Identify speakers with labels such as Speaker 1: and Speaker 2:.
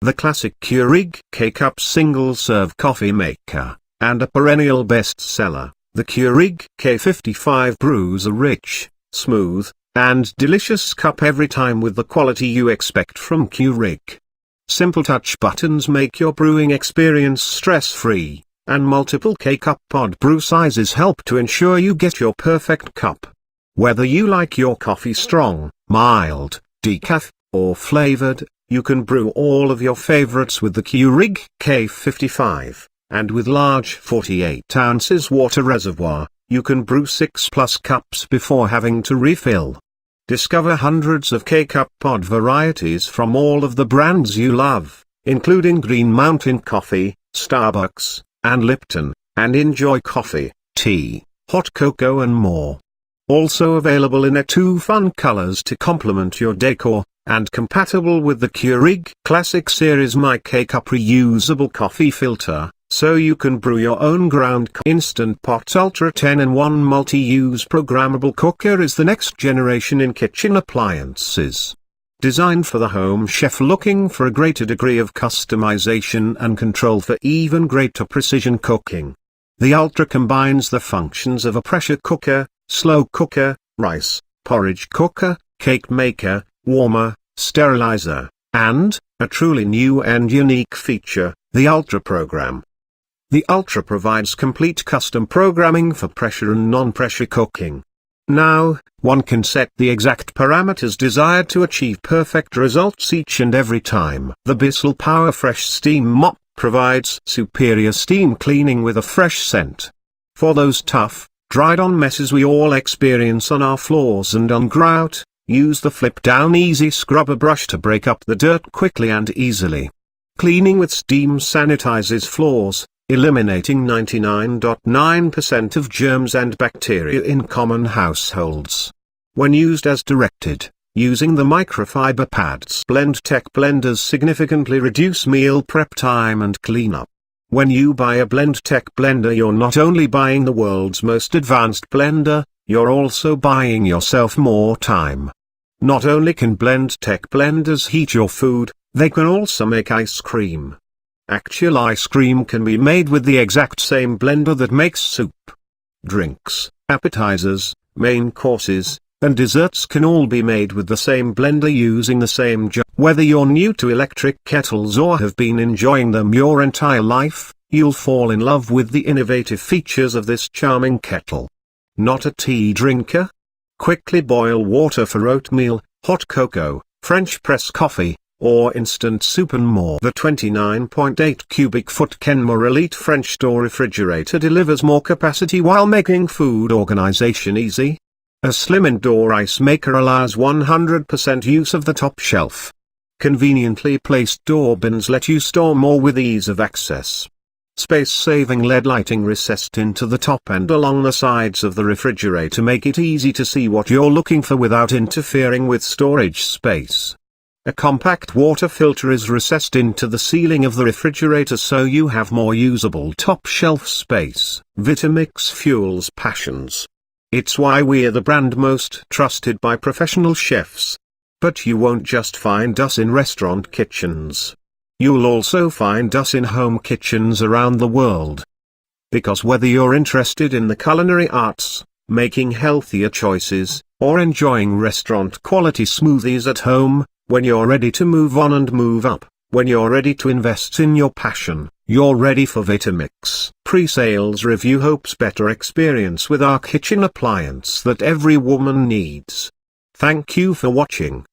Speaker 1: the classic Keurig K-Cup single-serve coffee maker, and a perennial bestseller, the Keurig K55 brews a rich, smooth, and delicious cup every time with the quality you expect from Keurig. Simple touch buttons make your brewing experience stress-free, and multiple K-Cup pod brew sizes help to ensure you get your perfect cup. Whether you like your coffee strong, mild, decaf, or flavored, you can brew all of your favorites with the Keurig K55, and with large 48 ounces water reservoir, you can brew 6+ cups before having to refill. Discover hundreds of K-Cup pod varieties from all of the brands you love, including Green Mountain Coffee, Starbucks, and Lipton, and enjoy coffee, tea, hot cocoa and more. Also available in 2 fun colors to complement your decor, and compatible with the Keurig Classic Series My K-Cup reusable coffee filter, so you can brew your own ground Instant Pot Ultra 10-in-1 multi-use programmable cooker is the next generation in kitchen appliances. Designed for the home chef looking for a greater degree of customization and control for even greater precision cooking. The Ultra combines the functions of a pressure cooker, slow cooker, rice, porridge cooker, cake maker, warmer, sterilizer, and, a truly new and unique feature, the Ultra program. The Ultra provides complete custom programming for pressure and non-pressure cooking. Now, one can set the exact parameters desired to achieve perfect results each and every time. The BISSELL PowerFresh Steam Mop provides superior steam cleaning with a fresh scent. For those tough, dried-on messes we all experience on our floors and on grout, use the flip-down easy scrubber brush to break up the dirt quickly and easily. Cleaning with steam sanitizes floors, eliminating 99.9% of germs and bacteria in common households. When used as directed, using the microfiber pads, Blendtec blenders significantly reduce meal prep time and cleanup. When you buy a Blendtec blender, you're not only buying the world's most advanced blender, you're also buying yourself more time. Not only can Blendtec blenders heat your food, they can also make ice cream. Actual ice cream can be made with the exact same blender that makes soup. Drinks, appetizers, main courses, and desserts can all be made with the same blender using the same jar. Whether you're new to electric kettles or have been enjoying them your entire life, you'll fall in love with the innovative features of this charming kettle. Not a tea drinker? Quickly boil water for oatmeal, hot cocoa, French press coffee, or instant soup and more. The 29.8 cubic foot Kenmore Elite French door refrigerator delivers more capacity while making food organization easy. A slim indoor ice maker allows 100% use of the top shelf. Conveniently placed door bins let you store more with ease of access. Space-saving LED lighting recessed into the top and along the sides of the refrigerator make it easy to see what you're looking for without interfering with storage space. A compact water filter is recessed into the ceiling of the refrigerator so you have more usable top shelf space. Vitamix fuels passions. It's why we're the brand most trusted by professional chefs. But you won't just find us in restaurant kitchens. You'll also find us in home kitchens around the world. Because whether you're interested in the culinary arts, making healthier choices, or enjoying restaurant-quality smoothies at home, when you're ready to move on and move up, when you're ready to invest in your passion, you're ready for Vitamix. Pre-sales review hopes better experience with our kitchen appliance that every woman needs. Thank you for watching.